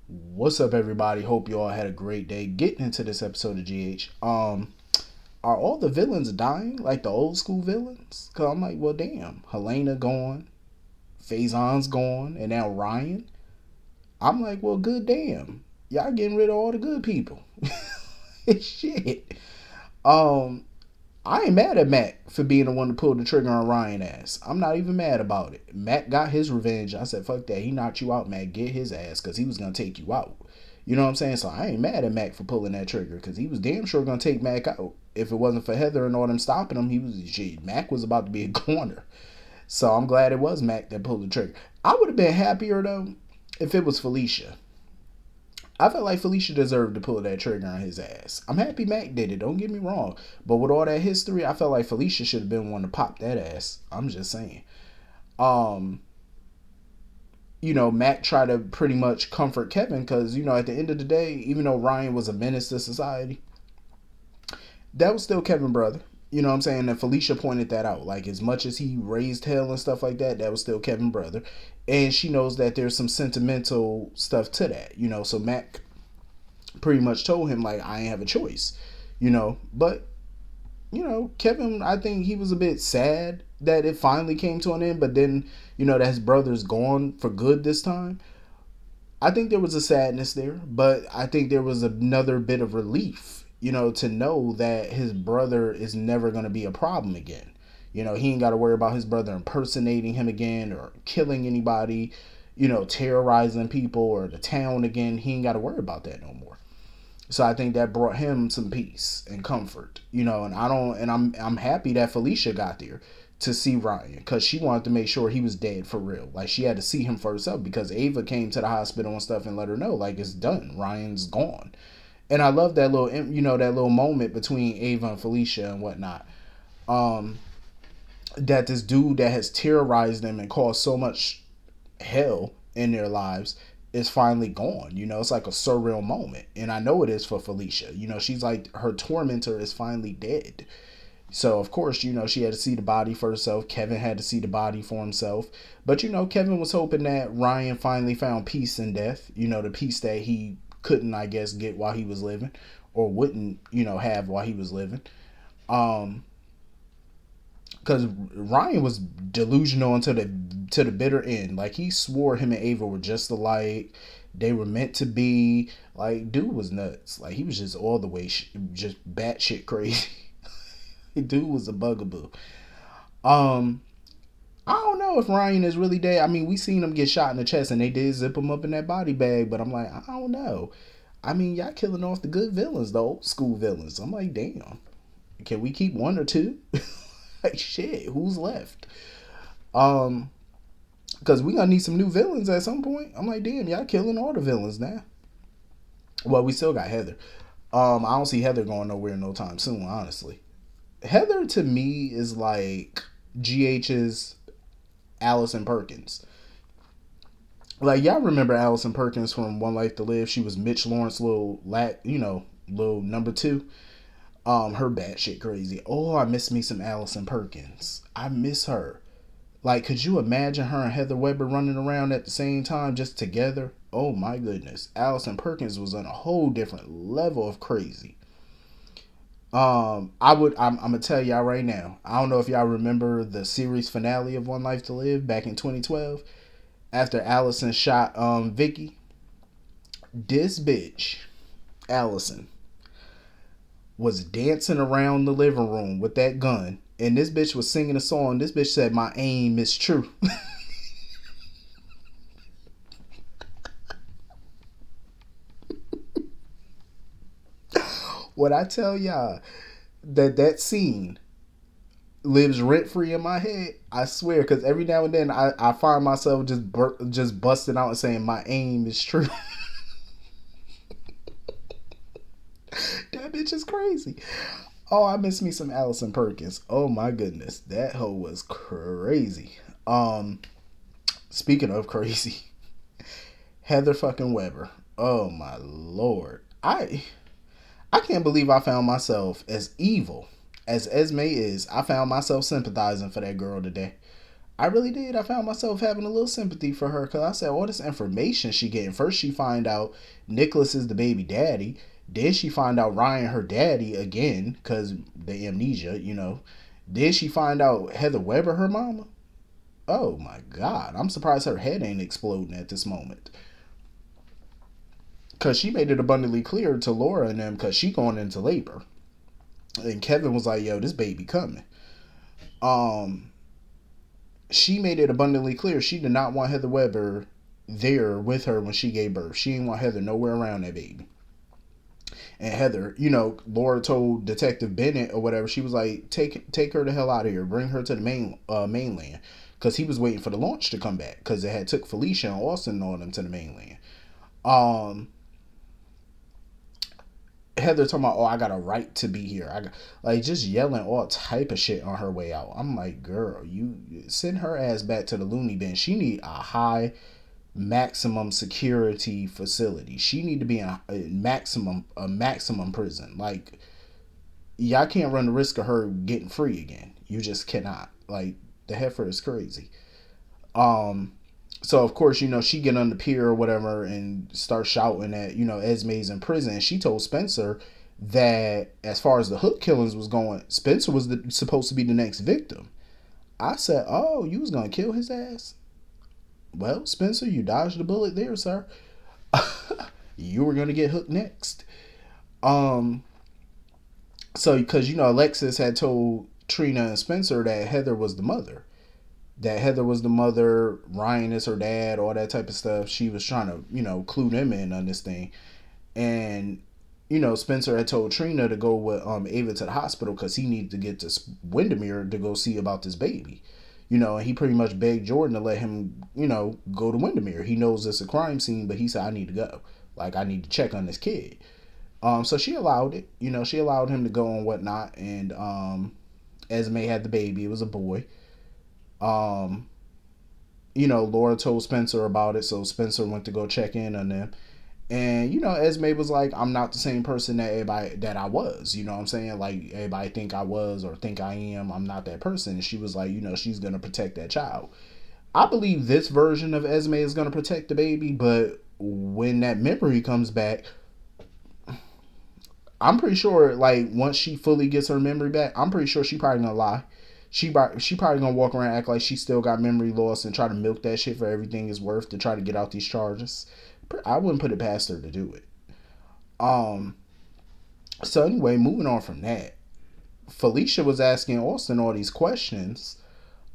What's up, everybody? Hope you all had a great day. Getting into this episode of GH. Are all the villains dying like the old school villains? Cause I'm like, well, damn, Helena gone, Faison's gone, and now Ryan. I'm like, well, good damn, y'all getting rid of all the good people. Shit. Um, I ain't mad at Mac for being the one to pull the trigger on Ryan ass. I'm not even mad about it. Mac got his revenge. I said, fuck that. He knocked you out, Mac. Get his ass because he was going to take you out. You know what I'm saying? So I ain't mad at Mac for pulling that trigger because he was damn sure going to take Mac out. If it wasn't for Heather and all them stopping him, Mac was about to be a corner. So I'm glad it was Mac that pulled the trigger. I would have been happier, though, if it was Felicia. I felt like Felicia deserved to pull that trigger on his ass. I'm happy Mac did it, don't get me wrong. But with all that history, I felt like Felicia should have been one to pop that ass. I'm just saying. Um, Mac tried to pretty much comfort Kevin because, at the end of the day, even though Ryan was a menace to society, that was still Kevin's brother. You know what I'm saying? And Felicia pointed that out. Like, as much as he raised hell and stuff like that, that was still Kevin's brother. And she knows that there's some sentimental stuff to that, So Mac pretty much told him, like, I ain't have a choice, But, Kevin, I think he was a bit sad that it finally came to an end, but then, that his brother's gone for good this time. I think there was a sadness there, but I think there was another bit of relief, to know that his brother is never going to be a problem again. He ain't got to worry about his brother impersonating him again or killing anybody, terrorizing people or the town again. He ain't got to worry about that no more. So I think that brought him some peace and comfort, and I'm happy that Felicia got there to see Ryan because she wanted to make sure he was dead for real. Like, she had to see him for herself because Ava came to the hospital and stuff and let her know, like, it's done. Ryan's gone. And I love that little, that little moment between Ava and Felicia and whatnot. That this dude that has terrorized them and caused so much hell in their lives is finally gone. It's like a surreal moment. And I know it is for Felicia. She's like, her tormentor is finally dead. So, of course, she had to see the body for herself. Kevin had to see the body for himself. But, Kevin was hoping that Ryan finally found peace in death. The peace that he couldn't, I guess, get while he was living. Or wouldn't, have while he was living. Because Ryan was delusional until to the bitter end. Like, he swore him and Ava were just alike. They were meant to be. Like, dude was nuts. Like, he was just all the way just batshit crazy. Dude was a bugaboo. I don't know if Ryan is really dead. I mean, we seen him get shot in the chest and they did zip him up in that body bag, but I'm like, I don't know. I mean, y'all killing off the good villains, the old school villains. I'm like, damn. Can we keep one or two? Like, shit, who's left? Because we gonna need some new villains at some point. I'm like, damn, y'all killing all the villains now. Well, we still got Heather. I don't see Heather going nowhere no time soon, honestly. Heather to me is like GH's Allison Perkins. Like, y'all remember Allison Perkins from One Life to Live? She was Mitch Lawrence's little number two. Her batshit crazy. Oh, I miss me some Allison Perkins. I miss her. Like, could you imagine her and Heather Weber running around at the same time just together? Oh my goodness. Allison Perkins was on a whole different level of crazy. I'm gonna tell y'all right now. I don't know if y'all remember the series finale of One Life to Live back in 2012 after Allison shot Vicky. This bitch, Allison, was dancing around the living room with that gun, and this bitch was singing a song. This bitch said, "My aim is true." What I tell y'all, that scene lives rent free in my head. I swear, because every now and then I find myself just busting out and saying, "My aim is true." That bitch is crazy. Oh, I miss me some Allison Perkins. Oh my goodness, that hoe was crazy. Speaking of crazy, Heather fucking Weber. Oh my lord, I can't believe I found myself as evil as Esme is. I found myself sympathizing for that girl today. I really did. I found myself having a little sympathy for her because I said all this information she getting. First, she find out Nicholas is the baby daddy. Then she find out Ryan her daddy again because the amnesia, you know. Then she find out Heather Weber her mama. Oh my God! I'm surprised her head ain't exploding at this moment because she made it abundantly clear to Laura and them because she going into labor, and Kevin was like, "Yo, this baby coming." Um, she made it abundantly clear she did not want Heather Weber there with her when she gave birth. She didn't want Heather nowhere around that baby. And Heather, you know, Laura told Detective Bennett or whatever, she was like, take her the hell out of here, bring her to the mainland, because he was waiting for the launch to come back because they had took Felicia and Austin and all them to the mainland. Um, Heather talking about, oh, I got a right to be here. I got, like just yelling all type of shit on her way out. I'm like, girl, you send her ass back to the loony bin. She need a high maximum security facility. She need to be in a maximum prison. Like y'all can't run the risk of her getting free again. You just cannot. Like the heifer is crazy. Um so of course, you know, she get on the pier or whatever and start shouting that, you know, Esme's in prison. She told Spencer that as far as the Hook killings was going, Spencer was supposed to be the next victim. I said, oh, you was gonna kill his ass? Well, Spencer, you dodged a bullet there, sir. You were gonna get hooked next. Um, so because you know Alexis had told Trina and Spencer that Heather was the mother. That Heather was the mother, Ryan is her dad, all that type of stuff. She was trying to, you know, clue them in on this thing. And, you know, Spencer had told Trina to go with Ava to the hospital because he needed to get to Windermere to go see about this baby. You know, and he pretty much begged Jordan to let him, you know, go to Windermere. He knows it's a crime scene, but he said, I need to go. Like, I need to check on this kid. So she allowed it. You know, she allowed him to go and whatnot. And Esme had the baby. It was a boy. Um, you know, Laura told Spencer about it, so Spencer went to go check in on them. And you know, Esme was like, "I'm not the same person that everybody that I was." You know what I'm saying? Like everybody think I was or think I am. I'm not that person. And she was like, you know, she's gonna protect that child. I believe this version of Esme is gonna protect the baby, but when that memory comes back, I'm pretty sure, like, once she fully gets her memory back, I'm pretty sure she probably gonna lie. She probably gonna walk around and act like she still got memory loss and try to milk that shit for everything it's worth to try to get out these charges. I wouldn't put it past her to do it. Um. So anyway, moving on from that, Felicia was asking Austin all these questions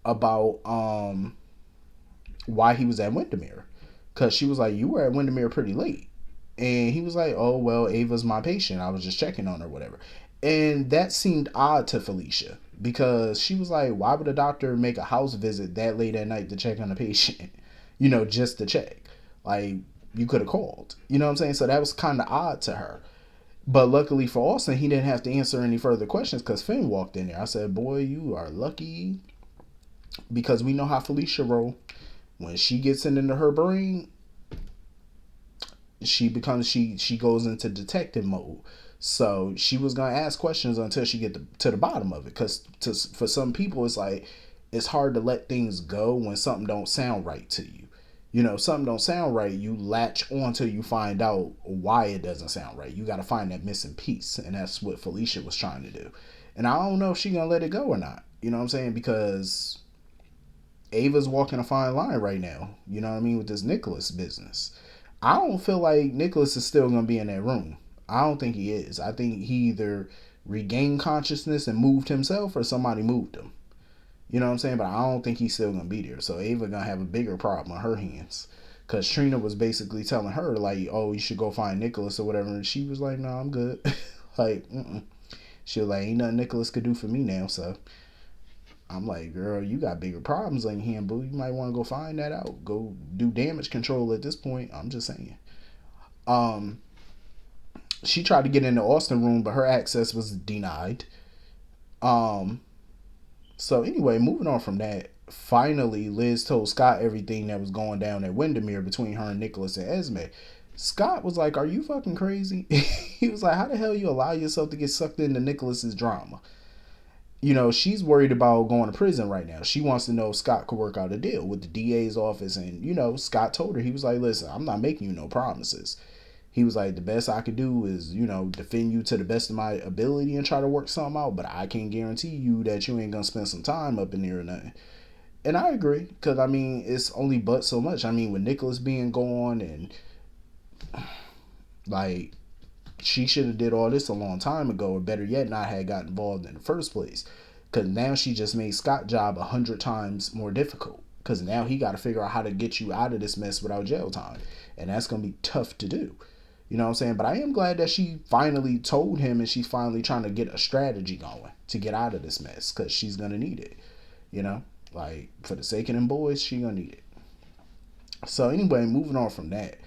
about why he was at Windermere, because she was like, "You were at Windermere pretty late." And he was like, oh, well, Ava's my patient. I was just checking on her, whatever. And that seemed odd to Felicia because she was like, why would a doctor make a house visit that late at night to check on a patient? You know, just to check. Like, you could have called. You know what I'm saying? So that was kind of odd to her. But luckily for Austin, he didn't have to answer any further questions because Finn walked in there. I said, boy, you are lucky because we know how Felicia roll. When she gets it into her brain, she goes into detective mode. So she was gonna ask questions until she get to the bottom of it. Because for some people, it's like it's hard to let things go when something don't sound right to you. You know, something don't sound right, you latch on till you find out why it doesn't sound right. You got to find that missing piece, and that's what Felicia was trying to do. And I don't know if she gonna let it go or not. You know what I'm saying? Because Ava's walking a fine line right now. You know what I mean, with this Nicholas business. I don't feel like Nicholas is still gonna be in that room. I don't think he is. I think he either regained consciousness and moved himself, or somebody moved him. You know what I'm saying? But I don't think he's still gonna be there. So Ava gonna have a bigger problem on her hands. Cause Trina was basically telling her like, "Oh, you should go find Nicholas or whatever," and she was like, "No, I'm good." Like, she was like, "Ain't nothing Nicholas could do for me now." So I'm like, "Girl, you got bigger problems on your hand, boo. You might want to go find that out. Go do damage control at this point." I'm just saying. Um, she tried to get in the Austin room, but her access was denied. Um, so anyway, moving on from that, finally Liz told Scott everything that was going down at Windermere between her and Nicholas and Esme. Scott was like, "Are you fucking crazy?" He was like, "How the hell you allow yourself to get sucked into Nicholas's drama?" she's worried about going to prison right now. She wants to know if Scott could work out a deal with the DA's office. And, Scott told her, he was like, listen, I'm not making you no promises. He was like, the best I could do is, defend you to the best of my ability and try to work something out. But I can't guarantee you that you ain't going to spend some time up in there or nothing. And I agree, because, it's only but so much. With Nicholas being gone and, like, she should have did all this a long time ago, or better yet, not had got involved in the first place. Because now she just made Scott's job 100 times more difficult. Because now he got to figure out how to get you out of this mess without jail time. And that's going to be tough to do. You know what I'm saying? But I am glad that she finally told him, and she's finally trying to get a strategy going to get out of this mess, because she's going to need it. Like, for the sake of them boys, she going to need it. So anyway, moving on from that.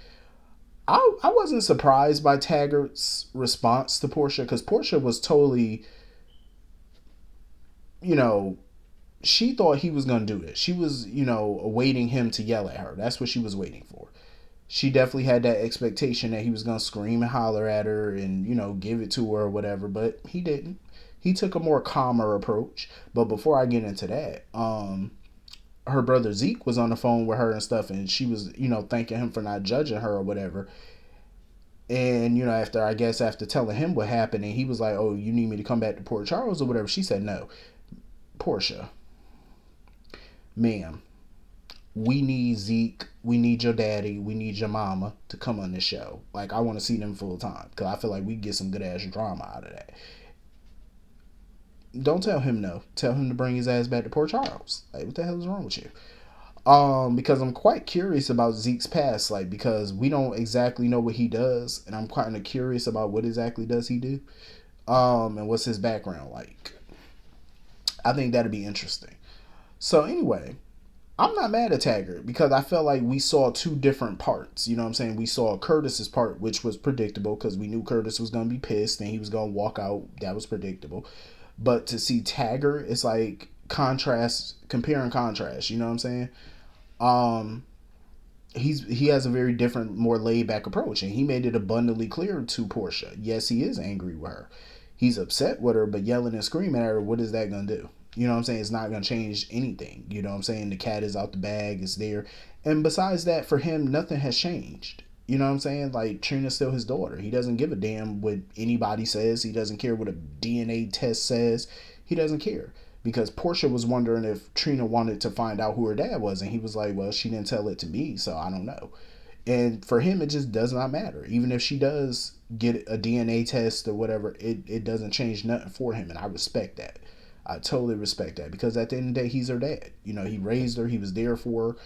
I wasn't surprised by Taggart's response to Portia, because Portia was totally, she thought he was going to do this. She was, awaiting him to yell at her. That's what she was waiting for. She definitely had that expectation that he was going to scream and holler at her and, give it to her or whatever, but he didn't. He took a more calmer approach. But before I get into that, her brother Zeke was on the phone with her and stuff, and she was, thanking him for not judging her or whatever. And, after telling him what happened, and he was like, oh, you need me to come back to Port Charles or whatever, she said, no. Portia, ma'am, we need Zeke, we need your daddy, we need your mama to come on this show. Like, I want to see them full time, because I feel like we get some good ass drama out of that. Don't tell him no. Tell him to bring his ass back to Port Charles. Like, what the hell is wrong with you? Because I'm quite curious about Zeke's past, like, because we don't exactly know what he does, and I'm kind of curious about what exactly does he do, and what's his background like. I think that'd be interesting. So anyway, I'm not mad at Taggart, because I felt like we saw two different parts. You know what I'm saying? We saw Curtis's part, which was predictable, because we knew Curtis was going to be pissed and he was going to walk out. That was predictable. But to see Taggart, it's like compare and contrast. You know what I'm saying? He has a very different, more laid back approach, and he made it abundantly clear to Portia. Yes, he is angry with her. He's upset with her, but yelling and screaming at her, what is that gonna do? You know what I'm saying? It's not gonna change anything. You know what I'm saying? The cat is out the bag, it's there. And besides that, for him, nothing has changed. You know what I'm saying? Like, Trina's still his daughter. He doesn't give a damn what anybody says. He doesn't care what a DNA test says. He doesn't care. Because Portia was wondering if Trina wanted to find out who her dad was. And he was like, well, she didn't tell it to me, so I don't know. And for him, it just does not matter. Even if she does get a DNA test or whatever, it doesn't change nothing for him. And I respect that. I totally respect that. Because at the end of the day, he's her dad. He raised her. He was there for her.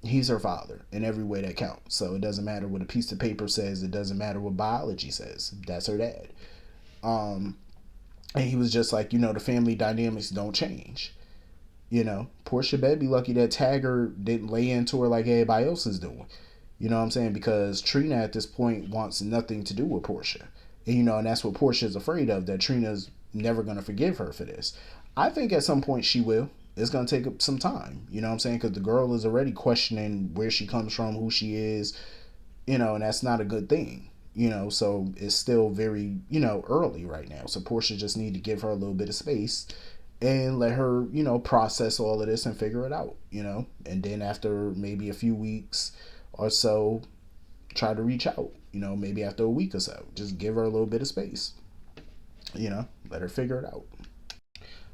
He's her father in every way that counts. So it doesn't matter what a piece of paper says. It doesn't matter what biology says. That's her dad. And he was just like, the family dynamics don't change. Portia better be lucky that Taggart didn't lay into her like everybody else is doing. You know what I'm saying? Because Trina at this point wants nothing to do with Portia. And that's what Portia's afraid of, that Trina's never going to forgive her for this. I think at some point she will. It's going to take up some time. You know what I'm saying? Because the girl is already questioning where she comes from, who she is, and that's not a good thing. So it's still very, early right now. So Portia just need to give her a little bit of space and let her, process all of this and figure it out, and then after maybe a few weeks or so, try to reach out, maybe after a week or so, just give her a little bit of space, let her figure it out.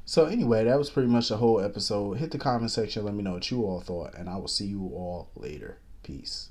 So anyway, that was pretty much the whole episode. Hit the comment section, let me know what you all thought, and I will see you all later. Peace.